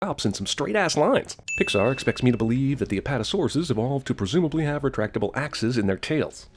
drops in some straight-ass lines. Pixar expects me to believe that the Apatosauruses evolved to presumably have retractable axes in their tails.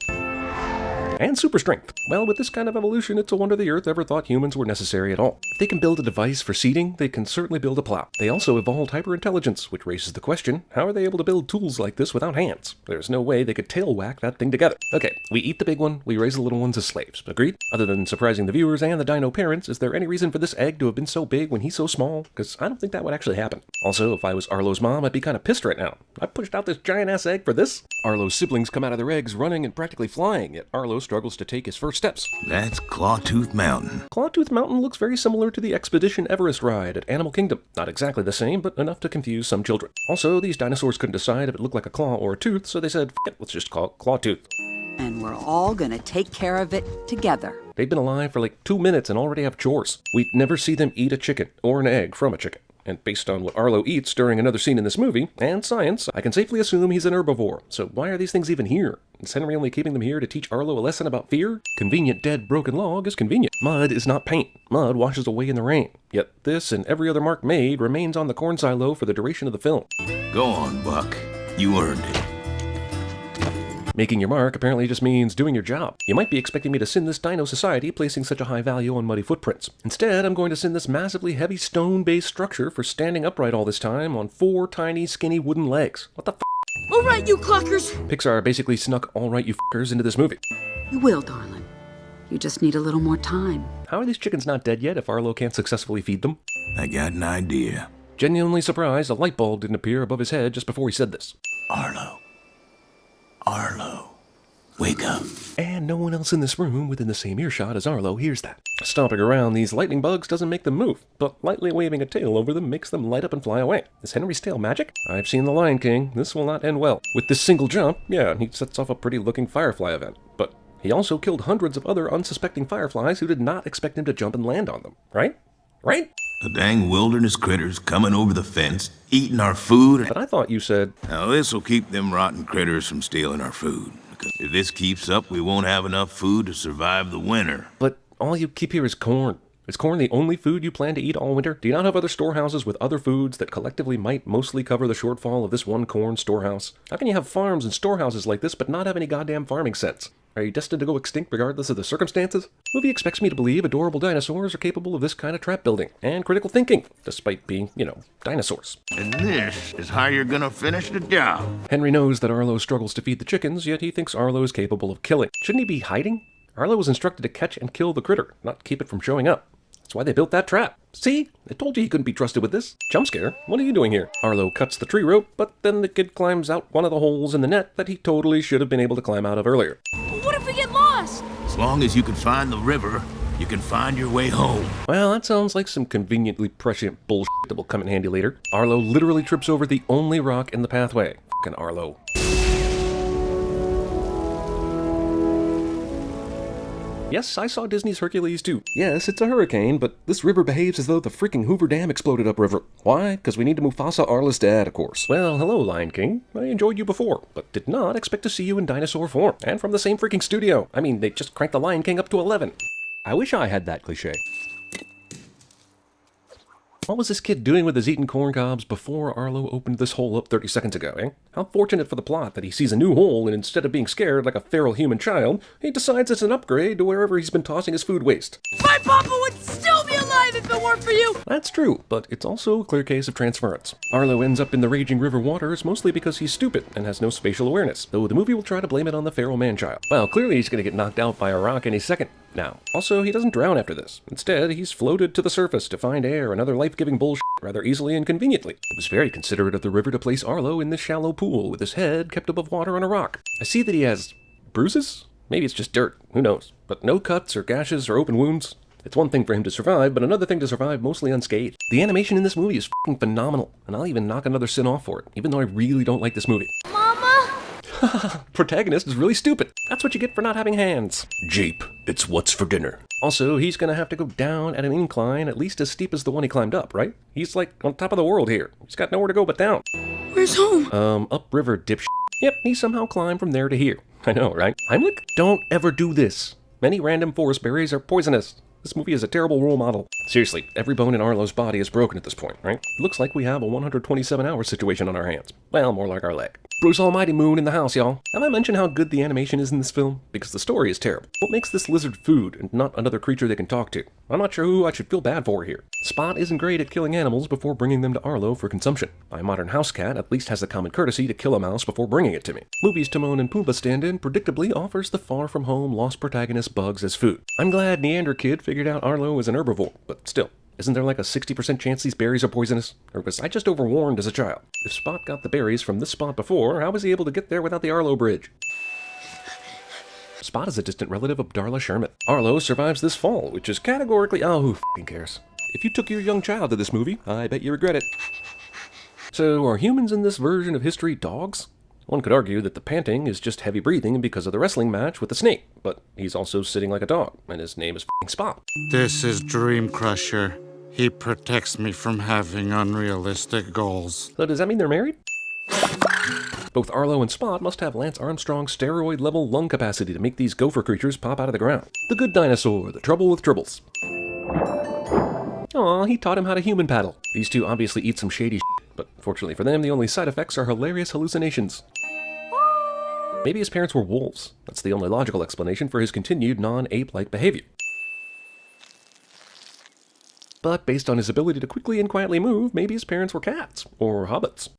And super strength. Well, with this kind of evolution, it's a wonder the Earth ever thought humans were necessary at all. If they can build a device for seeding, they can certainly build a plow. They also evolved hyperintelligence, which raises the question, how are they able to build tools like this without hands? There's no way they could tail whack that thing together. Okay, we eat the big one, we raise the little ones as slaves. Agreed? Other than surprising the viewers and the dino parents, is there any reason for this egg to have been so big when he's so small? Because I don't think that would actually happen. Also, if I was Arlo's mom, I'd be kind of pissed right now. I pushed out this giant-ass egg for this? Arlo's siblings come out of their eggs running and practically flying, yet Arlo struggles to take his first steps. That's Clawtooth Mountain. Clawtooth Mountain looks very similar to the Expedition Everest ride at Animal Kingdom. Not exactly the same, but enough to confuse some children. Also, these dinosaurs couldn't decide if it looked like a claw or a tooth, so they said, F it, let's just call it Clawtooth. And we're all gonna take care of it together. They've been alive for like 2 minutes and already have chores. We'd never see them eat a chicken or an egg from a chicken. And based on what Arlo eats during another scene in this movie, and science, I can safely assume he's an herbivore. So why are these things even here? Is Henry only keeping them here to teach Arlo a lesson about fear? Convenient dead broken log is convenient. Mud is not paint. Mud washes away in the rain. Yet this and every other mark made remains on the corn silo for the duration of the film. Go on, Buck. You earned it. Making your mark apparently just means doing your job. You might be expecting me to sin this dino society placing such a high value on muddy footprints. Instead, I'm going to sin this massively heavy stone-based structure for standing upright all this time on 4 tiny, skinny wooden legs. What the f***? All right, you cluckers! Pixar basically snuck all right you f***ers into this movie. You will, darling. You just need a little more time. How are these chickens not dead yet if Arlo can't successfully feed them? I got an idea. Genuinely surprised a light bulb didn't appear above his head just before he said this. Arlo, wake up. And no one else in this room within the same earshot as Arlo hears that. Stomping around these lightning bugs doesn't make them move, but lightly waving a tail over them makes them light up and fly away. Is Henry's tail magic? I've seen The Lion King. This will not end well. With this single jump, yeah, he sets off a pretty looking firefly event, but he also killed hundreds of other unsuspecting fireflies who did not expect him to jump and land on them, right? Right? The dang wilderness critters coming over the fence, eating our food. But I thought you said... Now this'll keep them rotten critters from stealing our food. Because if this keeps up, we won't have enough food to survive the winter. But all you keep here is corn. Is corn the only food you plan to eat all winter? Do you not have other storehouses with other foods that collectively might mostly cover the shortfall of this one corn storehouse? How can you have farms and storehouses like this but not have any goddamn farming sense? Are you destined to go extinct regardless of the circumstances? Movie expects me to believe adorable dinosaurs are capable of this kind of trap building and critical thinking, despite being, dinosaurs. And this is how you're gonna finish the job. Henry knows that Arlo struggles to feed the chickens, yet he thinks Arlo is capable of killing. Shouldn't he be hiding? Arlo was instructed to catch and kill the critter, not keep it from showing up. That's why they built that trap. See? I told you he couldn't be trusted with this. Jump scare? What are you doing here? Arlo cuts the tree rope, but then the kid climbs out one of the holes in the net that he totally should have been able to climb out of earlier. What if we get lost? As long as you can find the river, you can find your way home. Well, that sounds like some conveniently prescient bullshit that will come in handy later. Arlo literally trips over the only rock in the pathway. Fucking Arlo. Yes, I saw Disney's Hercules too. Yes, it's a hurricane, but this river behaves as though the freaking Hoover Dam exploded upriver. Why? Because we need to Mufasa Arla's dad, of course. Well, hello, Lion King. I enjoyed you before, but did not expect to see you in dinosaur form. And from the same freaking studio. I mean, they just cranked the Lion King up to 11. I wish I had that cliche. What was this kid doing with his eaten corn cobs before Arlo opened this hole up 30 seconds ago, eh? How fortunate for the plot that he sees a new hole and instead of being scared like a feral human child, he decides it's an upgrade to wherever he's been tossing his food waste. My papa would still be alive if it weren't for you! That's true, but it's also a clear case of transference. Arlo ends up in the raging river waters mostly because he's stupid and has no spatial awareness, though the movie will try to blame it on the feral man-child. Well, clearly he's gonna get knocked out by a rock any second now. Also, he doesn't drown after this. Instead, he's floated to the surface to find air and other life-giving bullshit rather easily and conveniently. It was very considerate of the river to place Arlo in this shallow pool with his head kept above water on a rock. I see that he has bruises? Maybe it's just dirt, who knows? But no cuts or gashes or open wounds. It's one thing for him to survive, but another thing to survive mostly unscathed. The animation in this movie is f***ing phenomenal, and I'll even knock another sin off for it, even though I really don't like this movie. Mama? Protagonist is really stupid. That's what you get for not having hands. Jeep, it's what's for dinner. Also, he's gonna have to go down at an incline at least as steep as the one he climbed up, right? He's like on top of the world here. He's got nowhere to go but down. Where's home? Upriver, dipshit. Yep, he somehow climbed from there to here. I know, right? Heimlich? Don't ever do this. Many random forest berries are poisonous. This movie is a terrible role model. Seriously, every bone in Arlo's body is broken at this point, right? It looks like we have a 127-hour situation on our hands. Well, more like our leg. Bruce Almighty Moon in the house, y'all. Have I mentioned how good the animation is in this film? Because the story is terrible. What makes this lizard food and not another creature they can talk to? I'm not sure who I should feel bad for here. Spot isn't great at killing animals before bringing them to Arlo for consumption. My modern house cat at least has the common courtesy to kill a mouse before bringing it to me. Movies Timon and Pumbaa stand in predictably offers the far-from-home lost protagonist bugs as food. I'm glad Neander Kid figured out Arlo is an herbivore, but still. Isn't there like a 60% chance these berries are poisonous? Or was I just overwarned as a child? If Spot got the berries from this spot before, how was he able to get there without the Arlo bridge? Spot is a distant relative of Darla Sherman. Arlo survives this fall, which is categorically— oh, who f***ing cares? If you took your young child to this movie, I bet you regret it. So, are humans in this version of history dogs? One could argue that the panting is just heavy breathing because of the wrestling match with the snake, but he's also sitting like a dog, and his name is f***ing Spot. This is Dream Crusher. He protects me from having unrealistic goals. So does that mean they're married? Both Arlo and Spot must have Lance Armstrong's steroid-level lung capacity to make these gopher creatures pop out of the ground. The good dinosaur, the trouble with tribbles. Aw, he taught him how to human paddle. These two obviously eat some shady shit, but fortunately for them, the only side effects are hilarious hallucinations. Maybe his parents were wolves. That's the only logical explanation for his continued non-ape-like behavior. But based on his ability to quickly and quietly move, maybe his parents were cats, or hobbits.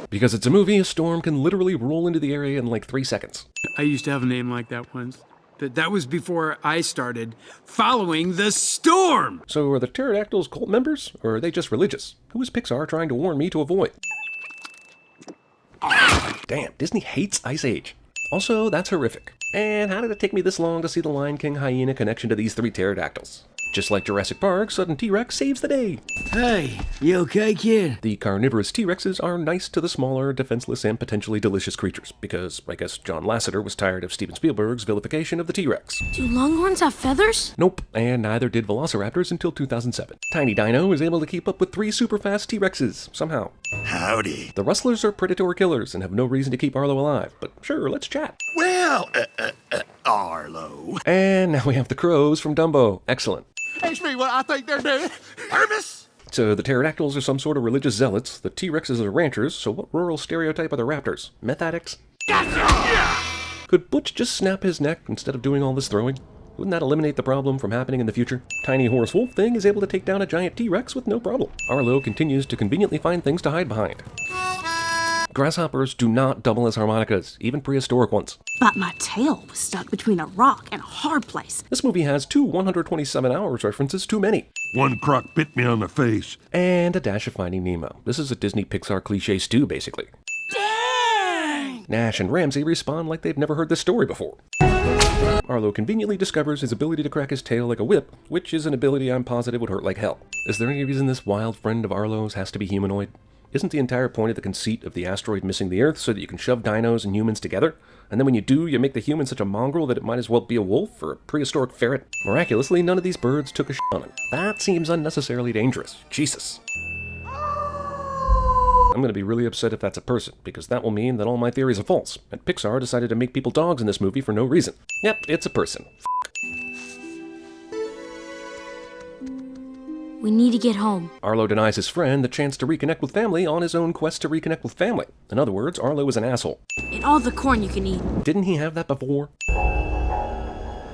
Because it's a movie, a storm can literally roll into the area in like 3 seconds. I used to have a name like that once. That was before I started following the storm! So are the pterodactyls cult members, or are they just religious? Who is Pixar trying to warn me to avoid? Damn, Disney hates Ice Age. Also, that's horrific. And how did it take me this long to see the Lion King hyena connection to these 3 pterodactyls? Just like Jurassic Park, sudden T-Rex saves the day. Hey, you okay, kid? The carnivorous T-Rexes are nice to the smaller, defenseless, and potentially delicious creatures, because I guess John Lasseter was tired of Steven Spielberg's vilification of the T-Rex. Do longhorns have feathers? Nope, and neither did velociraptors until 2007. Tiny Dino is able to keep up with 3 super-fast T-Rexes, somehow. Howdy. The rustlers are predatory killers and have no reason to keep Arlo alive, but sure, let's chat. Well, Arlo. And now we have the crows from Dumbo. Excellent. Ask me what I think they're doing. Hermes? So the pterodactyls are some sort of religious zealots, the T-Rexes are ranchers, so what rural stereotype are the raptors? Meth addicts? Could Butch just snap his neck instead of doing all this throwing? Wouldn't that eliminate the problem from happening in the future? Tiny Horse Wolf Thing is able to take down a giant T-Rex with no problem. Arlo continues to conveniently find things to hide behind. Grasshoppers do not double as harmonicas, even prehistoric ones. But my tail was stuck between a rock and a hard place. This movie has 2 127 hours references too many. One croc bit me on the face. And a dash of Finding Nemo. This is a Disney Pixar cliche stew, basically. Dang! Nash and Ramsey respond like they've never heard this story before. Arlo conveniently discovers his ability to crack his tail like a whip, which is an ability I'm positive would hurt like hell. Is there any reason this wild friend of Arlo's has to be humanoid? Isn't the entire point of the conceit of the asteroid missing the Earth so that you can shove dinos and humans together? And then when you do, you make the human such a mongrel that it might as well be a wolf or a prehistoric ferret? Miraculously, none of these birds took a shit on him. That seems unnecessarily dangerous. Jesus. I'm gonna be really upset if that's a person, because that will mean that all my theories are false, and Pixar decided to make people dogs in this movie for no reason. Yep, it's a person. We need to get home. Arlo denies his friend the chance to reconnect with family on his own quest to reconnect with family. In other words, Arlo is an asshole. And all the corn you can eat. Didn't he have that before?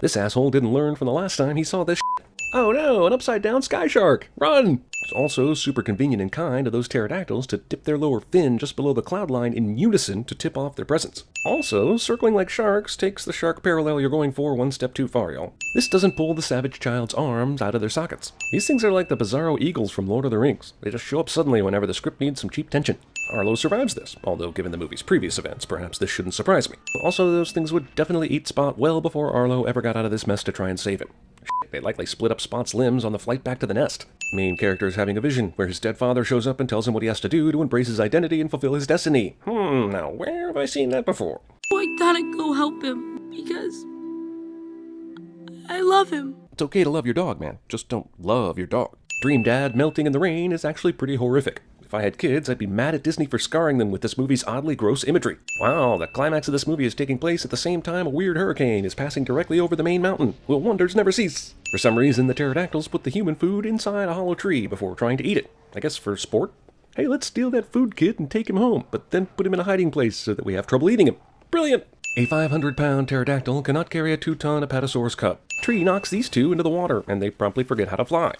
This asshole didn't learn from the last time he saw this shit. Oh no, an upside-down sky shark! Run! It's also super convenient and kind of those pterodactyls to dip their lower fin just below the cloud line in unison to tip off their presence. Also, circling like sharks takes the shark parallel you're going for one step too far, y'all. This doesn't pull the savage child's arms out of their sockets. These things are like the bizarro eagles from Lord of the Rings. They just show up suddenly whenever the script needs some cheap tension. Arlo survives this, although given the movie's previous events, perhaps this shouldn't surprise me. Also, those things would definitely eat Spot well before Arlo ever got out of this mess to try and save him. They likely split up Spot's limbs on the flight back to the nest. Main character is having a vision where his dead father shows up and tells him what he has to do to embrace his identity and fulfill his destiny. Now where have I seen that before? I gotta go help him because I love him. It's okay to love your dog, man. Just don't love your dog. Dream Dad melting in the rain is actually pretty horrific. If If I had kids, I'd be mad at Disney for scarring them with this movie's oddly gross imagery. Wow, the climax of this movie is taking place at the same time a weird hurricane is passing directly over the main mountain. Will wonders never cease? For some reason, the pterodactyls put the human food inside a hollow tree before trying to eat it. I guess for sport? Hey, let's steal that food kid and take him home, but then put him in a hiding place so that we have trouble eating him. Brilliant! A 500-pound pterodactyl cannot carry a 2-ton apatosaurus cub. Tree knocks these two into the water, and they promptly forget how to fly.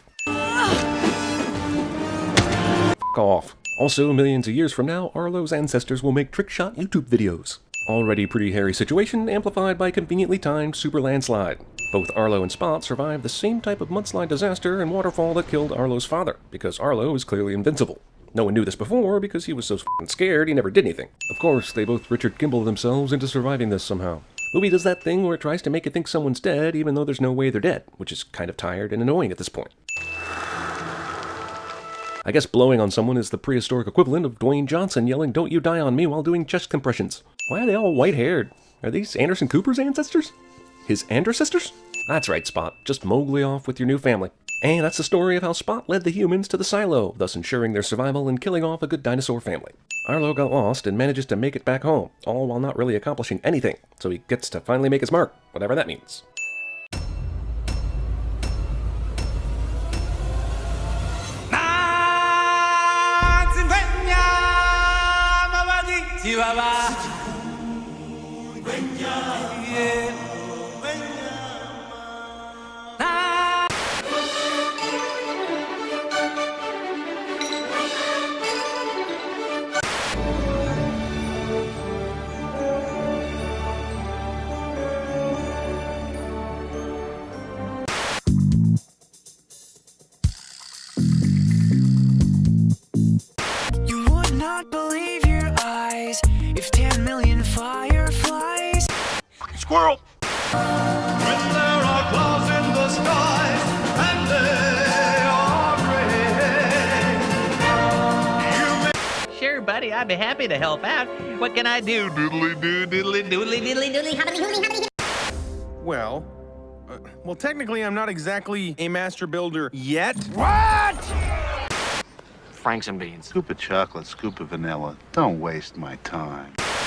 F*** off. Also, millions of years from now, Arlo's ancestors will make trick-shot YouTube videos. Already pretty hairy situation, amplified by conveniently timed super landslide. Both Arlo and Spot survived the same type of mudslide disaster and waterfall that killed Arlo's father, because Arlo is clearly invincible. No one knew this before because he was so f***ing scared he never did anything. Of course, they both Richard Gimble themselves into surviving this somehow. Movie does that thing where it tries to make you think someone's dead even though there's no way they're dead, which is kind of tired and annoying at this point. I guess blowing on someone is the prehistoric equivalent of Dwayne Johnson yelling, "Don't you die on me," while doing chest compressions. Why are they all white-haired? Are these Anderson Cooper's ancestors? His ancestors? That's right, Spot. Just Mowgli off with your new family. And that's the story of how Spot led the humans to the silo, thus ensuring their survival and killing off a good dinosaur family. Arlo got lost and manages to make it back home, all while not really accomplishing anything, so he gets to finally make his mark, whatever that means. You would not believe your eyes if 10 million fireflies. Squirrel! When there are clouds in the skies and they are gray. Sure, buddy, I'd be happy to help out. What can I do? Doodly doo, diddly doodly diddly doodly, hobbly hoodly hobbly. Well, technically I'm not exactly a master builder yet. What? Franks and beans. Scoop of chocolate, scoop of vanilla. Don't waste my time.